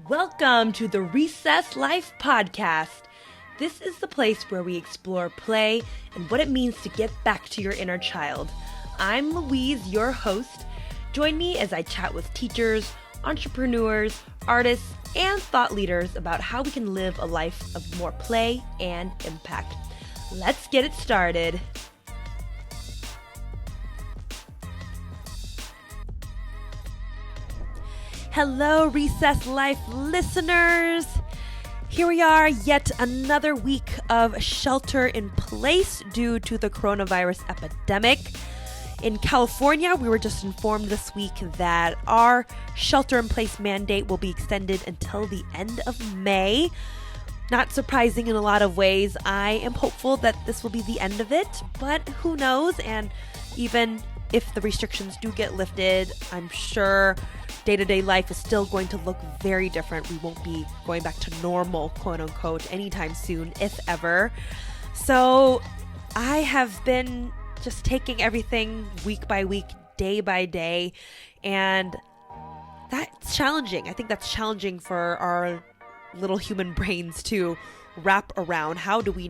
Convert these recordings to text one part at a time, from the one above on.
Welcome to the Recess Life Podcast. This is the place where we explore play and what it means to get back to your inner child. I'm Louise, your host. Join me as I chat with teachers, entrepreneurs, artists, and thought leaders about how we can live a life of more play and impact. Let's get it started. Hello, Recess Life listeners. Here we are, yet another week of shelter in place due to the coronavirus epidemic. In California, we were just informed this week that our shelter in place mandate will be extended until the end of May. Not surprising in a lot of ways. I am hopeful that this will be the end of it, but who knows? And even if the restrictions do get lifted, I'm sure day-to-day life is still going to look very different. We won't be going back to normal, quote unquote, anytime soon, if ever. So I have been just taking everything week by week, day by day, and that's challenging. I think that's challenging for our little human brains to wrap around. How do we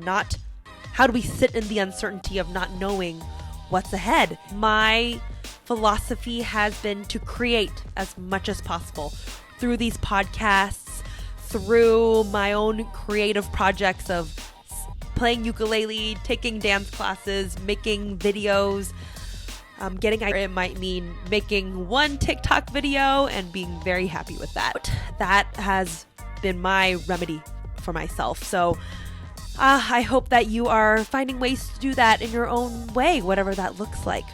sit in the uncertainty of not knowing what's ahead? My philosophy has been to create as much as possible through these podcasts, through my own creative projects of playing ukulele, taking dance classes, making videos, it might mean making one TikTok video and being very happy with that. That has been my remedy for myself. So I hope that you are finding ways to do that in your own way, whatever that looks like.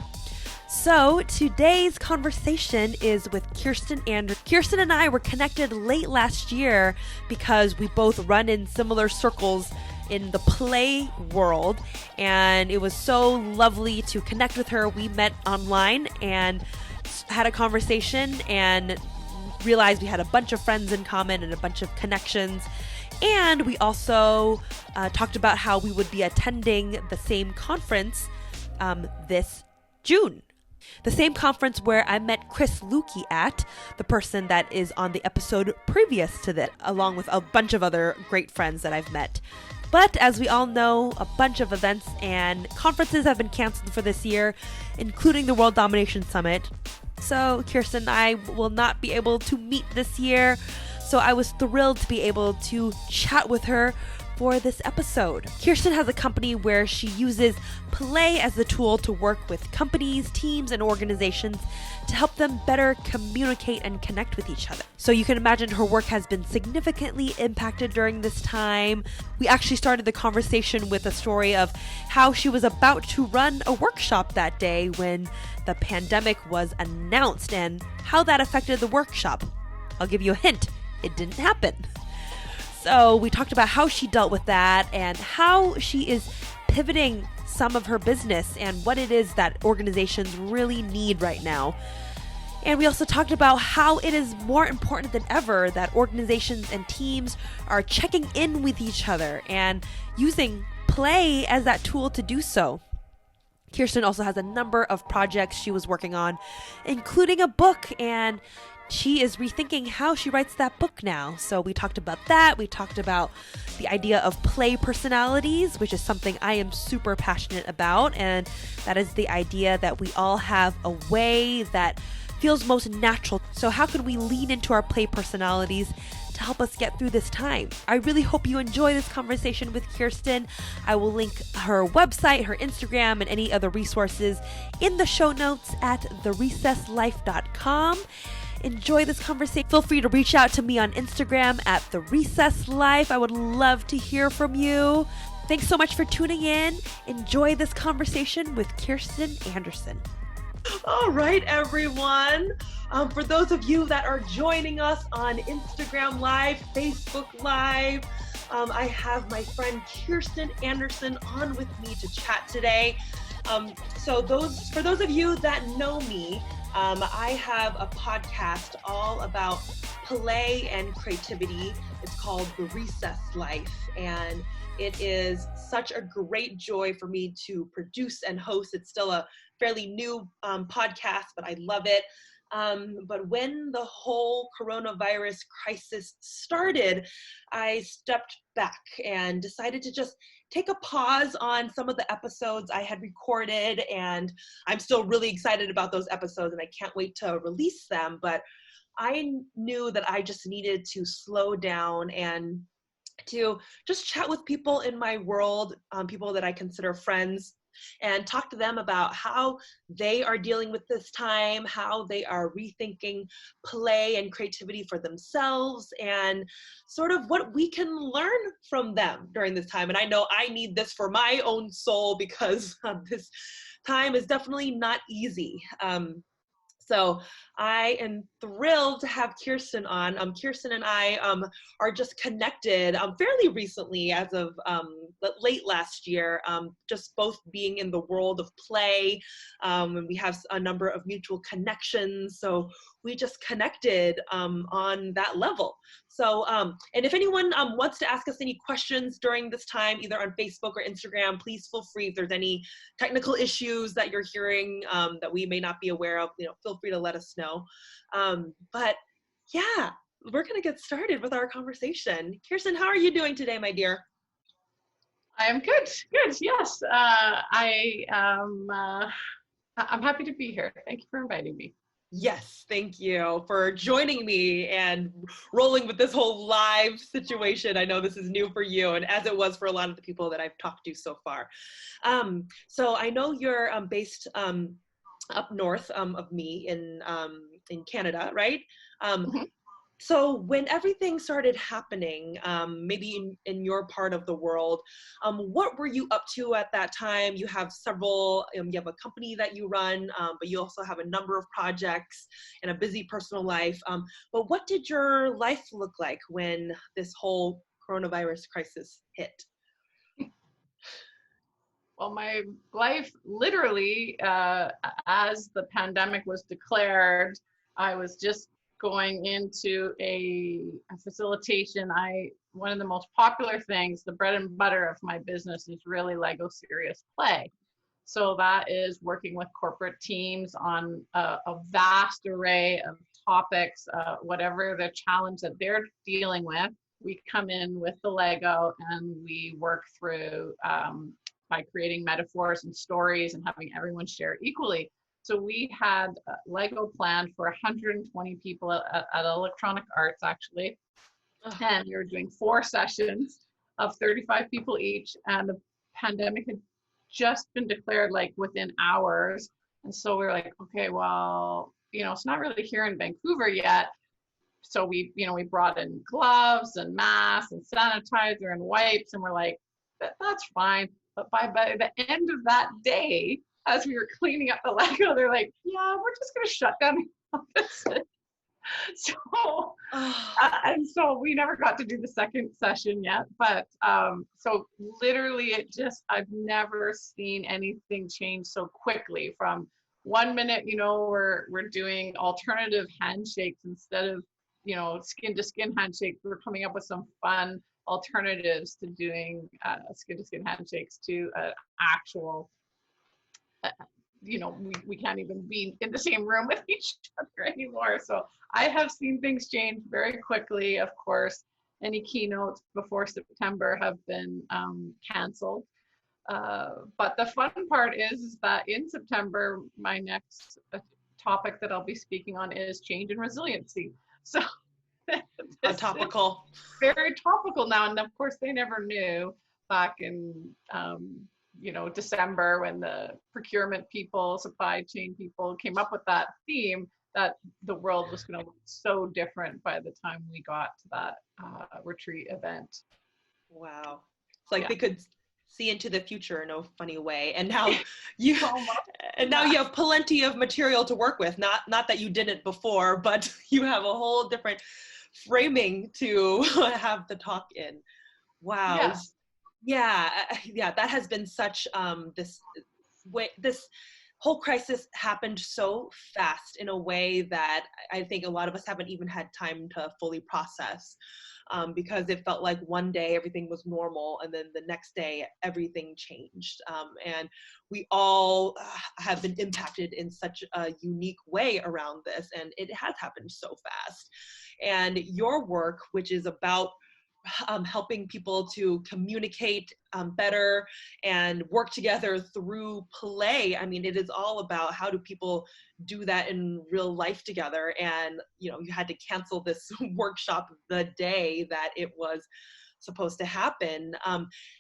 So today's conversation is with Kirsten Anderson. Kirsten and I were connected late last year because we both run in similar circles in the play world, and it was so lovely to connect with her. We met online and had a conversation and realized we had a bunch of friends in common and a bunch of connections. And we also talked about how we would be attending the same conference this June. The same conference where I met Chris Lukey at, the person that is on the episode previous to that, along with a bunch of other great friends that I've met. But as we all know, a bunch of events and conferences have been canceled for this year, including the World Domination Summit. So Kirsten and I will not be able to meet this year. So I was thrilled to be able to chat with her for this episode. Kirsten has a company where she uses play as the tool to work with companies, teams, and organizations to help them better communicate and connect with each other. So you can imagine her work has been significantly impacted during this time. We actually started the conversation with a story of how she was about to run a workshop that day when the pandemic was announced and how that affected the workshop. I'll give you a hint. It didn't happen. So we talked about how she dealt with that and how she is pivoting some of her business and what it is that organizations really need right now. And we also talked about how it is more important than ever that organizations and teams are checking in with each other and using play as that tool to do so. Kirsten also has a number of projects she was working on, including a book, and she is rethinking how she writes that book now. So we talked about that. We talked about the idea of play personalities, which is something I am super passionate about. And that is the idea that we all have a way that feels most natural. So how can we lean into our play personalities to help us get through this time? I really hope you enjoy this conversation with Kirsten. I will link her website, her Instagram, and any other resources in the show notes at therecesslife.com. Enjoy this conversation. Feel free to reach out to me on Instagram at The Recess Life. I would love to hear from you. Thanks so much for tuning in. Enjoy this conversation with Kirsten Anderson. All right, everyone. For those of you that are joining us on Instagram Live, Facebook Live, I have my friend Kirsten Anderson on with me to chat today. For those of you that know me, I have a podcast all about play and creativity. It's called The Recess Life, and it is such a great joy for me to produce and host. It's still a fairly new podcast, but I love it. But when the whole coronavirus crisis started, I stepped back and decided to just take a pause on some of the episodes I had recorded. And I'm still really excited about those episodes and I can't wait to release them. But I knew that I just needed to slow down and to just chat with people in my world, people that I consider friends, and talk to them about how they are dealing with this time, how they are rethinking play and creativity for themselves, and sort of what we can learn from them during this time. And I know I need this for my own soul because this time is definitely not easy. So I am thrilled to have Kirsten on. Kirsten and I are just connected fairly recently, as of late last year, just both being in the world of play. And we have a number of mutual connections. So we just connected on that level. So, and if anyone wants to ask us any questions during this time, either on Facebook or Instagram, please feel free. If there's any technical issues that you're hearing that we may not be aware of, feel free to let us know. But yeah, we're gonna get started with our conversation. Kirsten, how are you doing today, my dear? I am good. Yes, I'm happy to be here. Thank you for inviting me. Yes, thank you for joining me and rolling with this whole live situation. I know this is new for you, and as it was for a lot of the people that I've talked to so far. So I know you're based up north of me in Canada, right? Mm-hmm. So when everything started happening, maybe in your part of the world, what were you up to at that time? You have several, you have a company that you run, but you also have a number of projects and a busy personal life. But what did your life look like when this whole coronavirus crisis hit? Well, my life literally, as the pandemic was declared, I was just going into a facilitation. One of the most popular things, the bread and butter of my business, is really Lego Serious Play. So that is working with corporate teams on a vast array of topics, whatever the challenge that they're dealing with. We come in with the Lego and we work through by creating metaphors and stories and having everyone share equally. So we had Lego planned for 120 people at Electronic Arts, actually. And we were doing 4 sessions of 35 people each. And the pandemic had just been declared like within hours. And so we were like, okay, well, it's not really here in Vancouver yet. So we brought in gloves and masks and sanitizer and wipes, and we're like, that's fine. But by the end of that day, as we were cleaning up the Lego, they're like, yeah, we're just going to shut down the office. So, and so we never got to do the second session yet. But so literally I've never seen anything change so quickly. From 1 minute, we're doing alternative handshakes instead of, skin to skin handshakes. We're coming up with some fun alternatives to doing skin to skin handshakes to actual, we can't even be in the same room with each other anymore. So I have seen things change very quickly. Of course, any keynotes before September have been canceled. But the fun part is that in September, my next topic that I'll be speaking on is change and resiliency. So Topical. Very topical now. And of course, they never knew back in December, when the procurement people, supply chain people came up with that theme, that the world was going to look so different by the time we got to that retreat event. Wow. It's like they could see into the future in a funny way. And now you have plenty of material to work with. Not that you didn't before, but you have a whole different framing to have the talk in. Wow. Yes. Yeah, that has been such this whole crisis happened so fast in a way that I think a lot of us haven't even had time to fully process, because it felt like one day everything was normal and then the next day everything changed. And we all have been impacted in such a unique way around this, and it has happened so fast. And your work, which is about helping people to communicate better and work together through play. I mean, it is all about how do people do that in real life together. And, you know, you had to cancel this workshop the day that it was supposed to happen.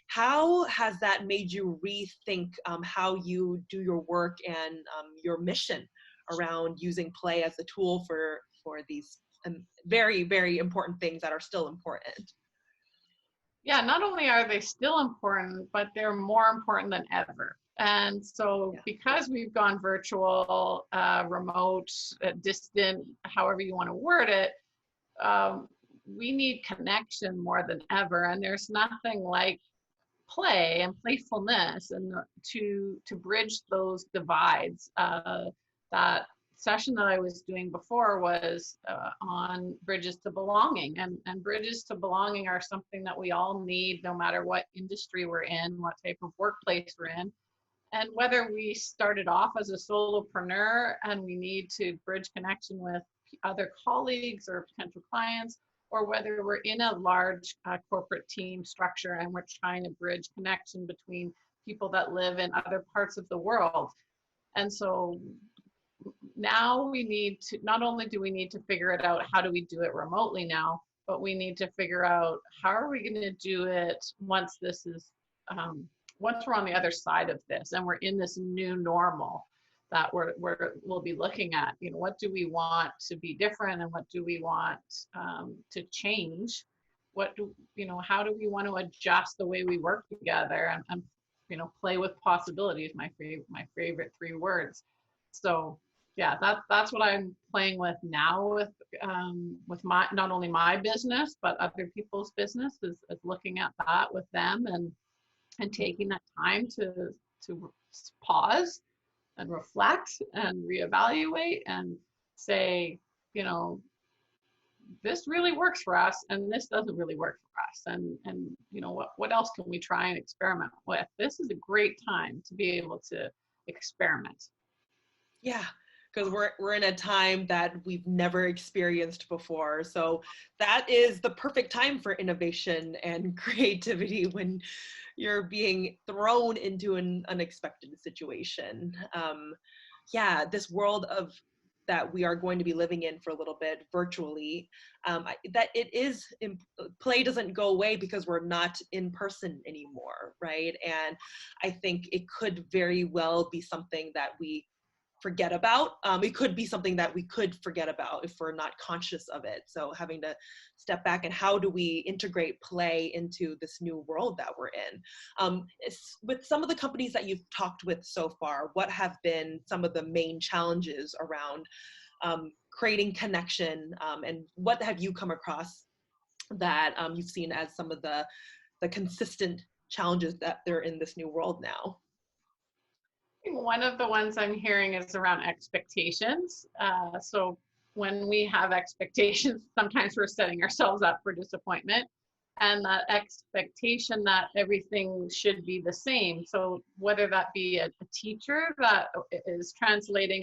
How has that made you rethink how you do your work and your mission around using play as a tool for these very, very important things that are still important? Yeah, not only are they still important, but they're more important than ever. And so because we've gone virtual, remote, distant, however you want to word it, we need connection more than ever. And there's nothing like play and playfulness and to bridge those divides. That session that I was doing before was on bridges to belonging, and bridges to belonging are something that we all need, no matter what industry we're in, what type of workplace we're in, and whether we started off as a solopreneur and we need to bridge connection with other colleagues or potential clients, or whether we're in a large corporate team structure and we're trying to bridge connection between people that live in other parts of the world. And so now we need to, not only do we need to figure it out, how do we do it remotely now, but we need to figure out how are we going to do it once this is, once we're on the other side of this and we're in this new normal that we'll be looking at. You know, what do we want to be different and what do we want to change? What do, you know, how do we want to adjust the way we work together and you know, play with possibilities, my favorite three words. So yeah, that's what I'm playing with now with my, not only my business, but other people's business is looking at that with them and taking that time to pause and reflect and reevaluate and say, you know, this really works for us and this doesn't really work for us. And you know, what else can we try and experiment with? This is a great time to be able to experiment. Yeah, because we're in a time that we've never experienced before. So that is the perfect time for innovation and creativity when you're being thrown into an unexpected situation. Yeah, this world of that we are going to be living in for a little bit virtually, that it is, play doesn't go away because we're not in person anymore, right? And I think it could very well be something that we forget about. It could be something that we could forget about if we're not conscious of it. So having to step back and how do we integrate play into this new world that we're in? With some of the companies that you've talked with so far, what have been some of the main challenges around creating connection, and what have you come across that you've seen as some of the consistent challenges that they're in this new world now? One of the ones I'm hearing is around expectations. So when we have expectations, sometimes we're setting ourselves up for disappointment, and that expectation that everything should be the same. So whether that be a teacher that is translating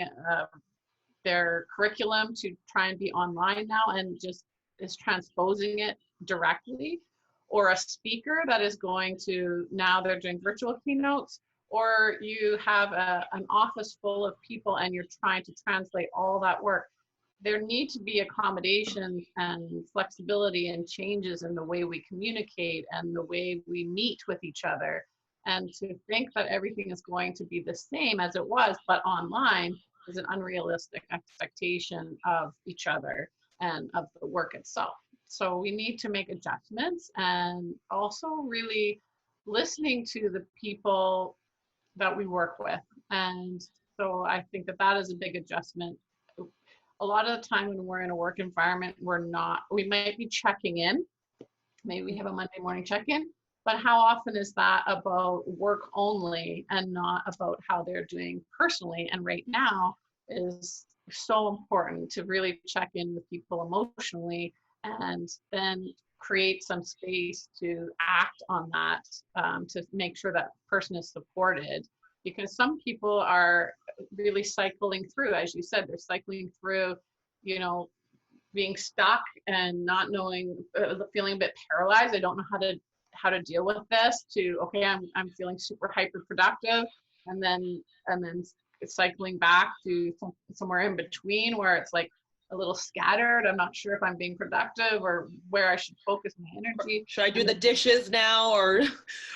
their curriculum to try and be online now and just is transposing it directly, or a speaker that is going to, now they're doing virtual keynotes, or you have an office full of people and you're trying to translate all that work. There need to be accommodations and flexibility and changes in the way we communicate and the way we meet with each other. And to think that everything is going to be the same as it was, but online, is an unrealistic expectation of each other and of the work itself. So we need to make adjustments, and also really listening to the people that we work with. And so I think that is a big adjustment. A lot of the time when we're in a work environment, we might be checking in. Maybe we have a Monday morning check-in, But how often is that about work only and not about how they're doing personally? And right now is so important to really check in with people emotionally and then create some space to act on that, to make sure that person is supported. Because some people are really cycling through, as you said, they're cycling through, you know, being stuck and not knowing, feeling a bit paralyzed. I don't know how to deal with this. To okay, I'm feeling super hyper productive, and then cycling back to somewhere in between where it's like a little scattered. I'm not sure if I'm being productive or where I should focus my energy. Should I do the dishes now or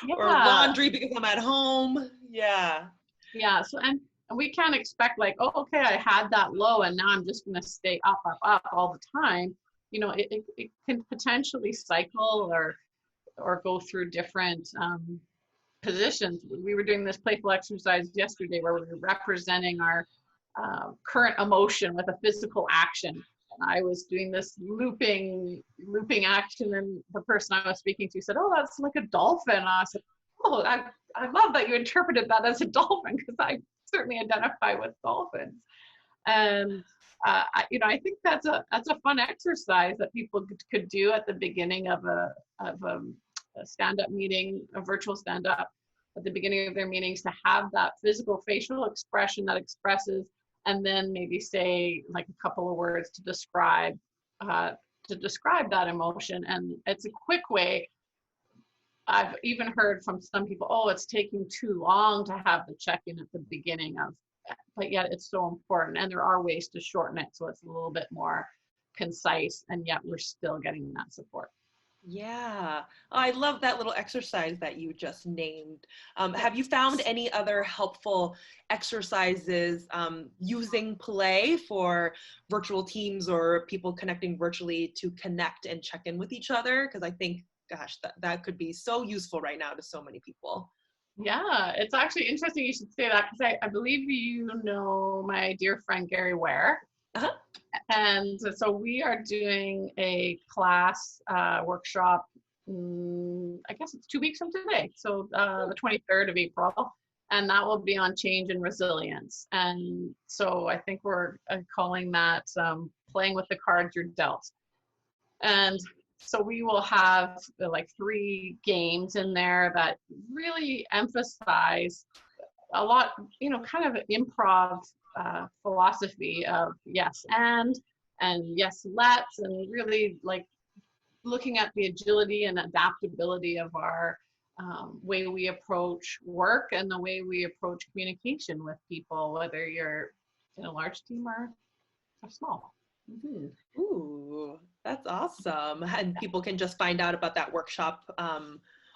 laundry because I'm at home? Yeah. So and we can't expect like, oh, okay, I had that low and now I'm just going to stay up all the time. You know, it can potentially cycle or go through different positions. We were doing this playful exercise yesterday where we were representing our current emotion with a physical action. And I was doing this looping action, and the person I was speaking to said, "Oh, that's like a dolphin." And I said, "Oh, I love that you interpreted that as a dolphin because I certainly identify with dolphins." And I think that's a fun exercise that people could do at the beginning of a stand-up meeting, a virtual stand-up, at the beginning of their meetings, to have that physical facial expression that expresses, and then maybe say like a couple of words to describe that emotion. And it's a quick way. I've even heard from some people, oh, it's taking too long to have the check-in at the beginning of, but yet it's so important. And there are ways to shorten it so it's a little bit more concise, and yet we're still getting that support. Yeah, I love that little exercise that you just named. Have you found any other helpful exercises using play for virtual teams or people connecting virtually to connect and check in with each other? Because I think, gosh, that could be so useful right now to so many people. Yeah, it's actually interesting you should say that, because I believe you know my dear friend Gary Ware. Uh-huh. And so we are doing a class workshop, I guess it's 2 weeks from today. So the 23rd of April, and that will be on change and resilience. And so I think we're calling that playing with the cards you're dealt. And so we will have like 3 games in there that really emphasize a lot, kind of improv philosophy of yes and yes let's, and really like looking at the agility and adaptability of our way we approach work and the way we approach communication with people, whether you're in a large team or small. Mm-hmm. Ooh, that's awesome. And people can just find out about that workshop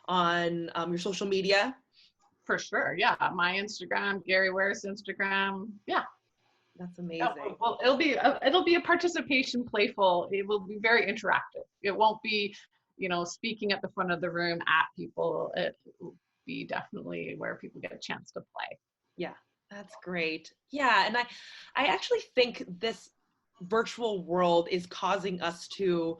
on your social media. For sure. Yeah. My Instagram, Gary Ware's Instagram. Yeah. That's amazing. Yeah, well, it'll be a participation, playful. It will be very interactive. It won't be, speaking at the front of the room at people. It will be definitely where people get a chance to play. Yeah, that's great. Yeah. And I actually think this virtual world is causing us to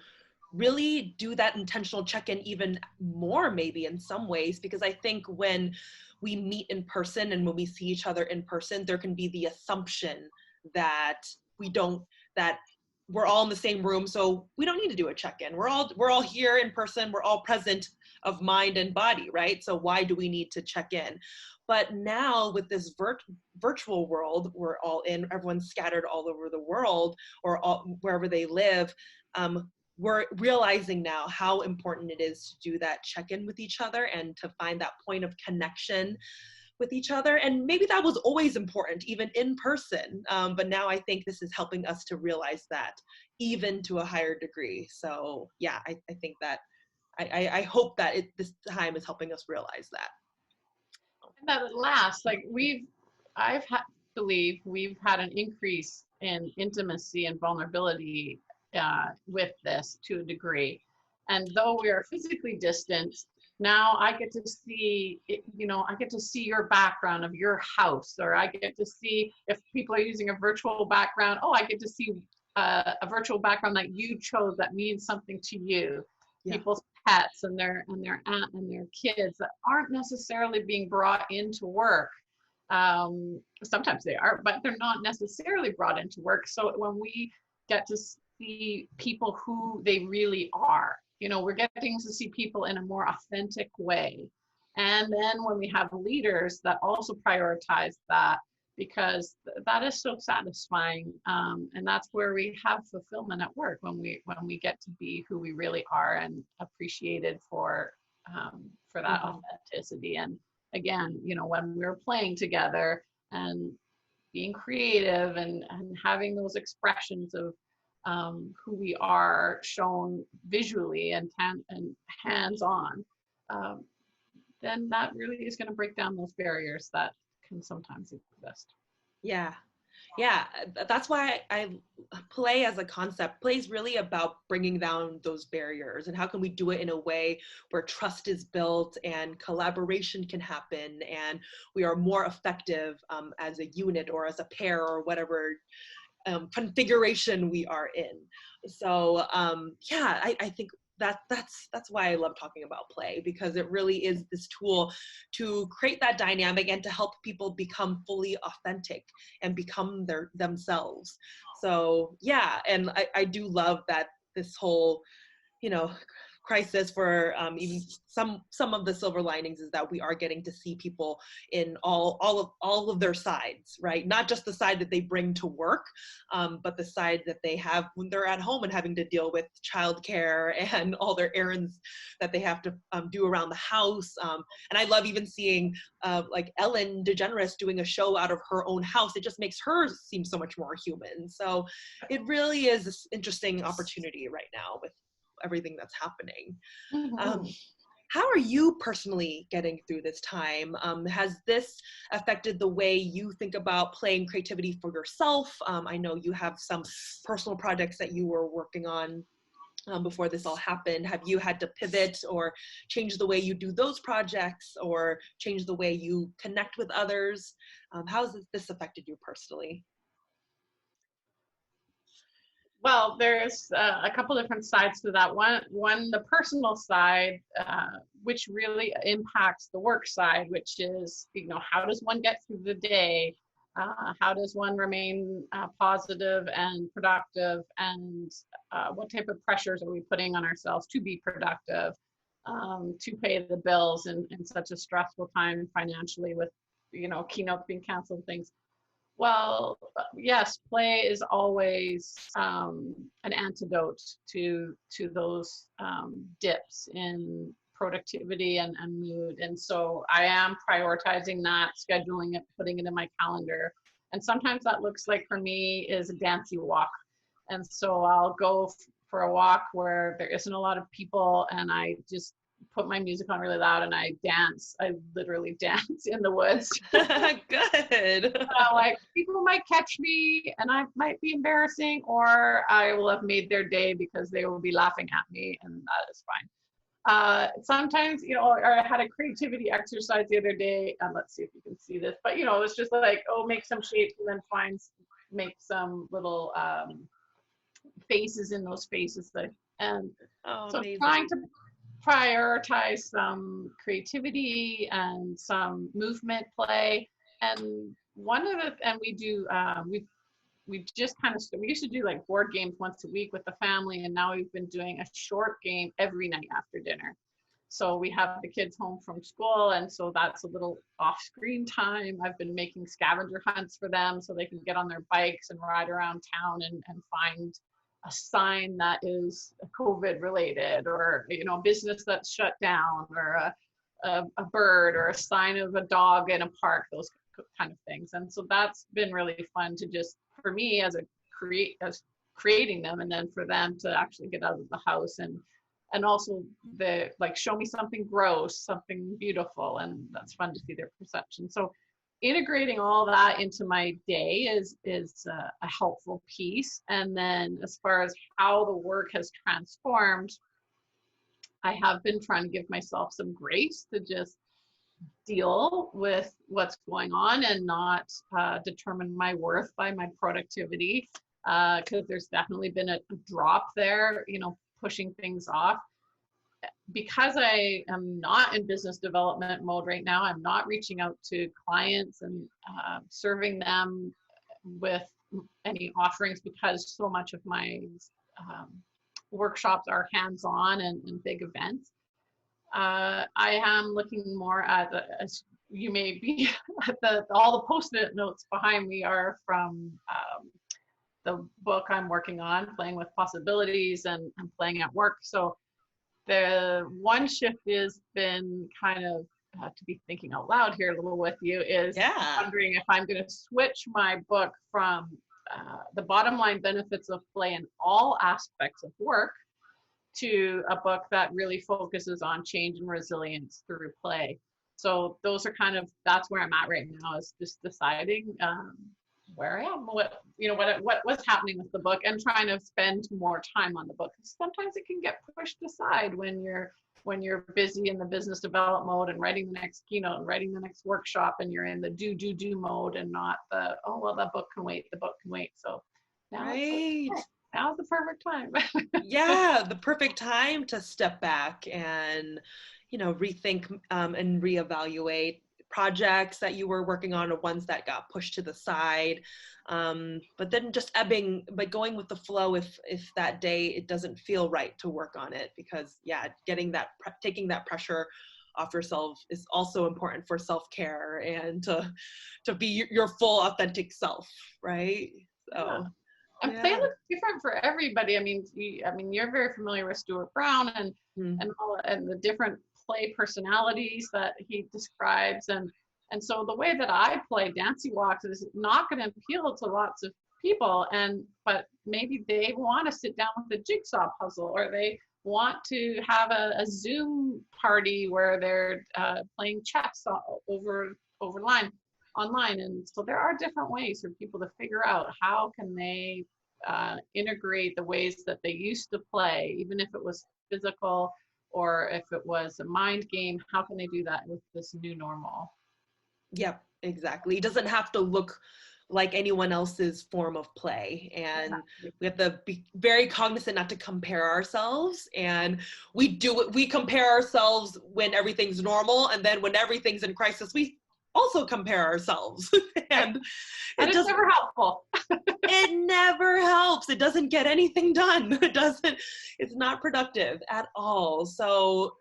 really do that intentional check-in even more, maybe in some ways, because I think when we meet in person and when we see each other in person, there can be the assumption that that we're all in the same room, so we don't need to do a check-in. We're all here in person. We're all present of mind and body, right? So why do we need to check in? But now with this virtual world, everyone's scattered all over the world or wherever they live. We're realizing now how important it is to do that check-in with each other and to find that point of connection with each other. And maybe that was always important, even in person. But now I think this is helping us to realize that even to a higher degree. So yeah, I think that I hope that this time is helping us realize that. And that at last, like believe we've had an increase in intimacy and vulnerability with this to a degree. And though we are physically distant, now I get to see, I get to see your background of your house, or I get to see, if people are using a virtual background, I get to see a virtual background that you chose that means something to you. Yeah. People's pets and their aunt and their kids that aren't necessarily being brought into work. Sometimes they are, but they're not necessarily brought into work. So when we get to see people who they really are, we're getting to see people in a more authentic way. And then when we have leaders that also prioritize that, because that is so satisfying, and that's where we have fulfillment at work, when we get to be who we really are and appreciated for that authenticity. And again, when we're playing together and being creative and having those expressions of who we are shown visually and hands-on, then that really is going to break down those barriers that can sometimes exist. Yeah. That's why I play as a concept. Play is really about bringing down those barriers, and how can we do it in a way where trust is built and collaboration can happen, and we are more effective as a unit or as a pair or whatever configuration we are in. So I think that's why I love talking about play, because it really is this tool to create that dynamic and to help people become fully authentic and become themselves. So and I do love that this whole crisis for even some of the silver linings is that we are getting to see people in all of their sides, right? Not just the side that they bring to work, but the side that they have when they're at home and having to deal with childcare and all their errands that they have to do around the house. And I love even seeing like Ellen DeGeneres doing a show out of her own house. It just makes her seem so much more human. So it really is this interesting opportunity right now with everything that's happening. How are you personally getting through this time? Has this affected the way you think about play and creativity for yourself? I know you have some personal projects that you were working on before this all happened. Have you had to pivot or change the way you do those projects, or change the way you connect with others? How has this affected you personally? Well, there's a couple different sides to that. One, the personal side, which really impacts the work side, which is, how does one get through the day? How does one remain positive and productive? And what type of pressures are we putting on ourselves to be productive, to pay the bills in such a stressful time financially with, keynotes being canceled and things. Well, yes, play is always an antidote to those dips in productivity and mood. And so I am prioritizing that, scheduling it, putting it in my calendar. And sometimes that looks like, for me, is a dancey walk. And so I'll go for a walk where there isn't a lot of people, and I just put my music on really loud and I dance. I literally dance in the woods. Good. Like, people might catch me and I might be embarrassing, or I will have made their day because they will be laughing at me, and that is fine. Sometimes, or I had a creativity exercise the other day, and let's see if you can see this, but it was just like, make some shapes and then make some little faces in those faces. So amazing. trying to prioritize some creativity and some movement play. And we used to do like board games once a week with the family, and now we've been doing a short game every night after dinner. So we have the kids home from school, and so that's a little off-screen time. I've been making scavenger hunts for them so they can get on their bikes and ride around town and find a sign that is COVID related, or a business that's shut down, or a bird, or a sign of a dog in a park, those kind of things. And so that's been really fun to just, for me, as creating them, and then for them to actually get out of the house and also show me something gross, something beautiful, and that's fun to see their perception. So integrating all that into my day is a helpful piece. And then as far as how the work has transformed, I have been trying to give myself some grace to just deal with what's going on and not determine my worth by my productivity, because there's definitely been a drop there, pushing things off. because I am not in business development mode right now, I'm not reaching out to clients and serving them with any offerings, because so much of my workshops are hands-on and big events. I am looking more at, as you may be, all the post-it notes behind me are from the book I'm working on, Playing with Possibilities and Playing at Work. So the one shift has been kind of, to be thinking out loud here a little with you, is wondering if I'm going to switch my book from the bottom line benefits of play in all aspects of work to a book that really focuses on change and resilience through play. So those are that's where I'm at right now, is just deciding where I am, what's happening with the book, and trying to spend more time on the book. Sometimes it can get pushed aside when you're busy in the business development mode and writing the next keynote and writing the next workshop, and you're in the do mode and not the, oh, well, that book can wait, the book can wait. So now now's the perfect time. Yeah, the perfect time to step back and, rethink and reevaluate projects that you were working on, or ones that got pushed to the side. But then just going with the flow if that day it doesn't feel right to work on it, because taking that pressure off yourself is also important for self-care and to be your full authentic self, right? So and play looks different for everybody. I mean, you're very familiar with Stuart Brown and the different play personalities that he describes, and so the way that I play Dancy Walks is not going to appeal to lots of people, but maybe they want to sit down with a jigsaw puzzle, or they want to have a Zoom party where they're playing chess online. And so there are different ways for people to figure out how can they integrate the ways that they used to play, even if it was physical or if it was a mind game. How can they do that with this new normal? Yep, exactly. It doesn't have to look like anyone else's form of play, and we have to be very cognizant not to compare ourselves. And we compare ourselves when everything's normal, and then when everything's in crisis, we also compare ourselves. and it's never helpful. It never helps. It doesn't get anything done. It's not productive at all. So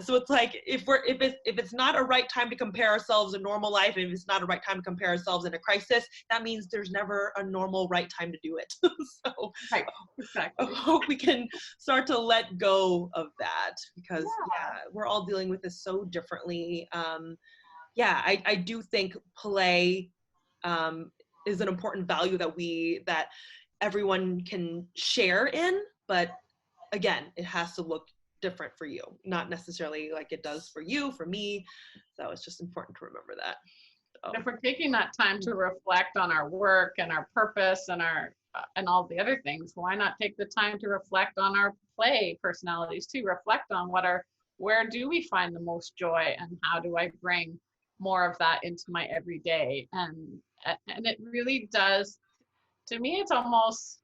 so it's like, if it's not a right time to compare ourselves in normal life, and if it's not a right time to compare ourselves in a crisis, that means there's never a normal right time to do it. So right, exactly. I hope we can start to let go of that, because we're all dealing with this so differently. I do think play is an important value that everyone can share in, but again, it has to look different for you, not necessarily like it does for you, for me. So it's just important to remember that. So. If we're taking that time to reflect on our work and our purpose and and all the other things, why not take the time to reflect on our play personalities too? Reflect on where do we find the most joy, and how do I bring more of that into my everyday? And it really does, to me, it's almost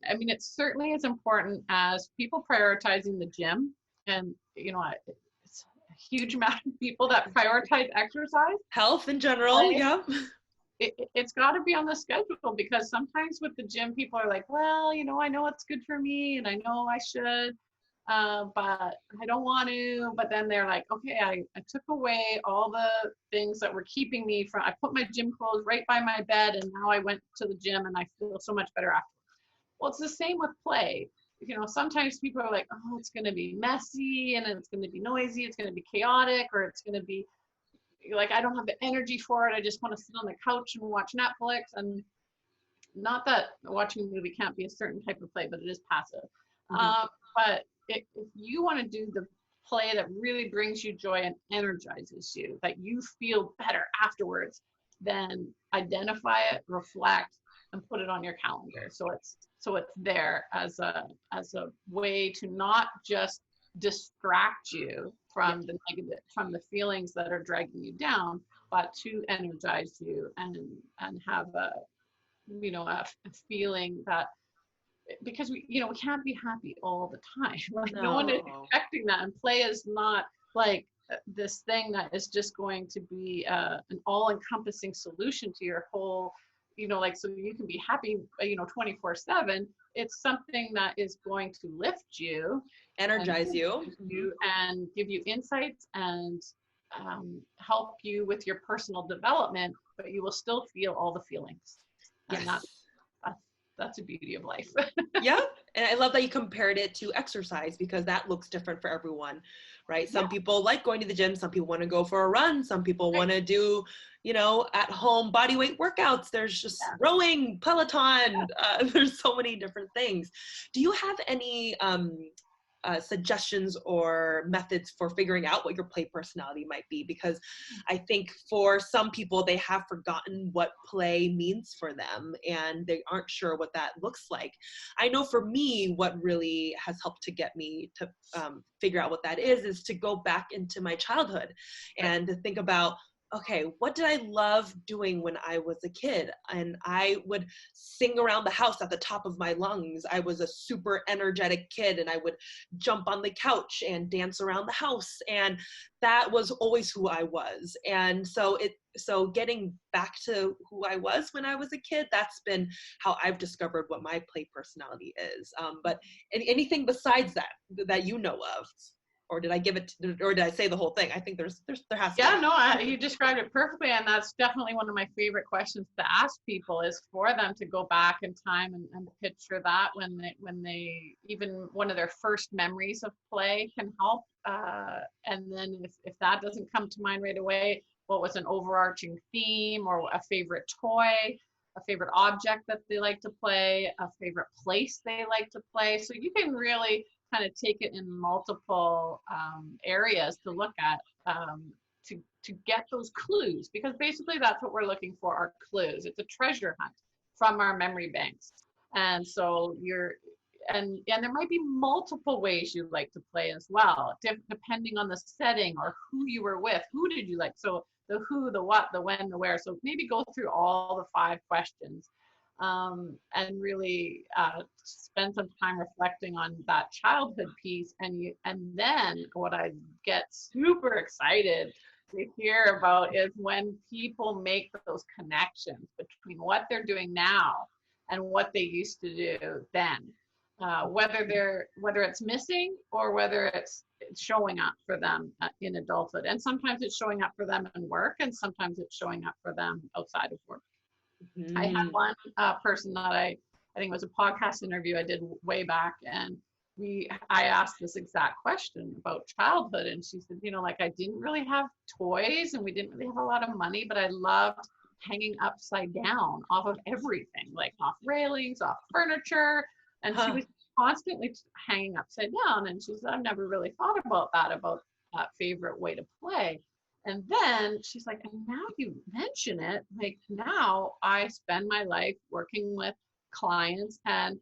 it certainly is important as people prioritizing the gym, and it's a huge amount of people that prioritize exercise, health in general. It's got to be on the schedule, because sometimes with the gym, people are like, well, I know it's good for me and I know I should, but I don't want to. But then they're like, okay, I took away all the things that were keeping me from, I put my gym clothes right by my bed, and now I went to the gym and I feel so much better after. Well, it's the same with play. Sometimes people are like, oh, it's going to be messy, and it's going to be noisy, it's going to be chaotic, or it's going to be like, I don't have the energy for it. I just want to sit on the couch and watch Netflix. And not that watching a movie can't be a certain type of play, but it is passive. But if you want to do the play that really brings you joy and energizes you, that you feel better afterwards, then identify it, reflect, and put it on your calendar. So it's there as a way to not just distract you from the negative, from the feelings that are dragging you down, but to energize you and have a feeling that because we can't be happy all the time. Like no one is No. expecting that, and play is not like this thing that is just going to be an all-encompassing solution to your whole, like, so you can be happy 24/7. It's something that is going to lift you, Energize you. and give you insights and help you with your personal development, but you will still feel all the feelings. And Yes. that's the beauty of life. Yeah. And I love that you compared it to exercise, because that looks different for everyone, right? Some people like going to the gym. Some people want to go for a run. Some people want to do, at home body weight workouts. There's just rowing, Peloton. There's so many different things. Do you have any suggestions or methods for figuring out what your play personality might be? Because I think for some people, they have forgotten what play means for them, and they aren't sure what that looks like. I know for me, what really has helped to get me to figure out what that is to go back into my childhood and to think about, okay, what did I love doing when I was a kid? And I would sing around the house at the top of my lungs. I was a super energetic kid, and I would jump on the couch and dance around the house. And that was always who I was. And so getting back to who I was when I was a kid, that's been how I've discovered what my play personality is. But anything besides that you know of? Or did I or did I say the whole thing? I think there has to be. Yeah, no, you described it perfectly. And that's definitely one of my favorite questions to ask people, is for them to go back in time and picture that when they even one of their first memories of play can help. And then if that doesn't come to mind right away, what was an overarching theme or a favorite toy, a favorite object that they like to play, a favorite place they like to play. So you can really kind of take it in multiple areas to look at, to get those clues, because basically that's what we're looking for, are clues. It's a treasure hunt from our memory banks. And so and there might be multiple ways you like to play as well, depending on the setting or who you were with. Who did you like? So the who, the what, the when, the where. So maybe go through all the 5 questions. And really spend some time reflecting on that childhood piece. And then what I get super excited to hear about is when people make those connections between what they're doing now and what they used to do then. Whether it's missing or whether it's showing up for them in adulthood. And sometimes it's showing up for them in work, and sometimes it's showing up for them outside of work. I had one person that I think it was a podcast interview I did way back, and I asked this exact question about childhood, and she said, like, I didn't really have toys and we didn't really have a lot of money, but I loved hanging upside down off of everything, like off railings, off furniture, and she was constantly hanging upside down. And she said, I've never really thought about that favorite way to play. And then she's like, and now you mention it, like now I spend my life working with clients and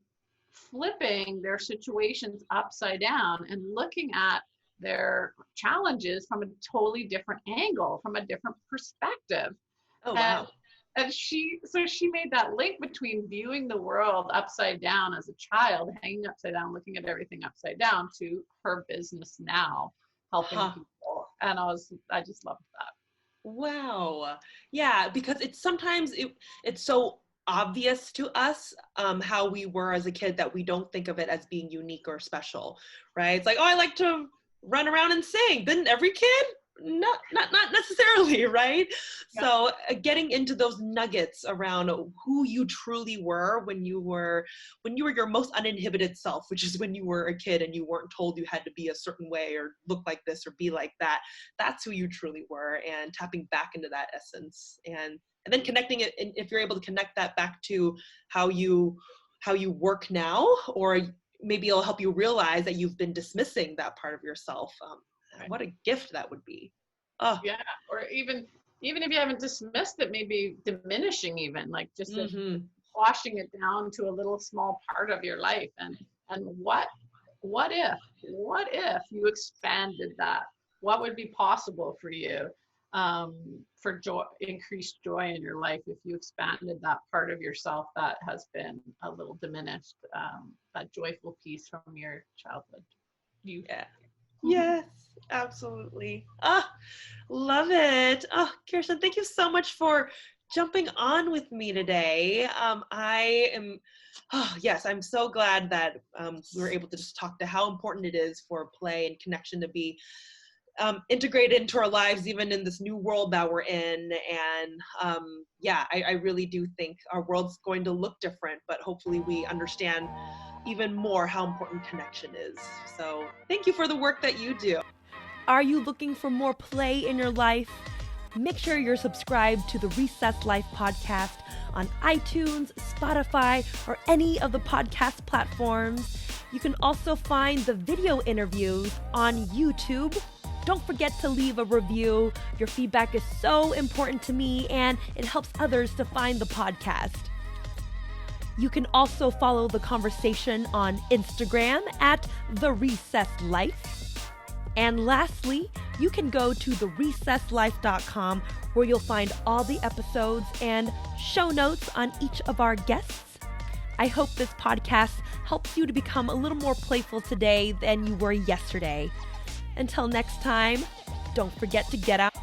flipping their situations upside down and looking at their challenges from a totally different angle, from a different perspective. Oh, wow. And she made that link between viewing the world upside down as a child, hanging upside down, looking at everything upside down, to her business now, helping people. And I just loved that. Wow. Yeah, because it's so obvious to us how we were as a kid that we don't think of it as being unique or special, right? It's like, oh, I like to run around and sing. Didn't every kid? Not necessarily, right? Yeah. So getting into those nuggets around who you truly were when you were your most uninhibited self, which is when you were a kid and you weren't told you had to be a certain way or look like this or be like that. That's who you truly were, and tapping back into that essence, and then connecting it. And if you're able to connect that back to how you work now, or maybe it'll help you realize that you've been dismissing that part of yourself. Right. What a gift that would be. Oh. Yeah, or even if you haven't dismissed it, maybe diminishing, even like just washing it down to a little small part of your life. And what if you expanded that? What would be possible for you? for joy, increased joy in your life if you expanded that part of yourself that has been a little diminished, that joyful piece from your childhood. Yeah. Yes, absolutely. Ah, love it. Oh, Kirsten, thank you so much for jumping on with me today. Yes, I'm so glad that we were able to just talk to how important it is for play and connection to be integrated into our lives, even in this new world that we're in. And I really do think our world's going to look different, but hopefully we understand even more how important connection is. So thank you for the work that you do. Are you looking for more play in your life? Make sure you're subscribed to the Recess Life podcast on iTunes, Spotify, or any of the podcast platforms. You can also find the video interviews on YouTube. Don't forget to leave a review. Your feedback is so important to me, and it helps others to find the podcast. You can also follow the conversation on Instagram at The Recess Life. And lastly, you can go to therecesslife.com where you'll find all the episodes and show notes on each of our guests. I hope this podcast helps you to become a little more playful today than you were yesterday. Until next time, don't forget to get out.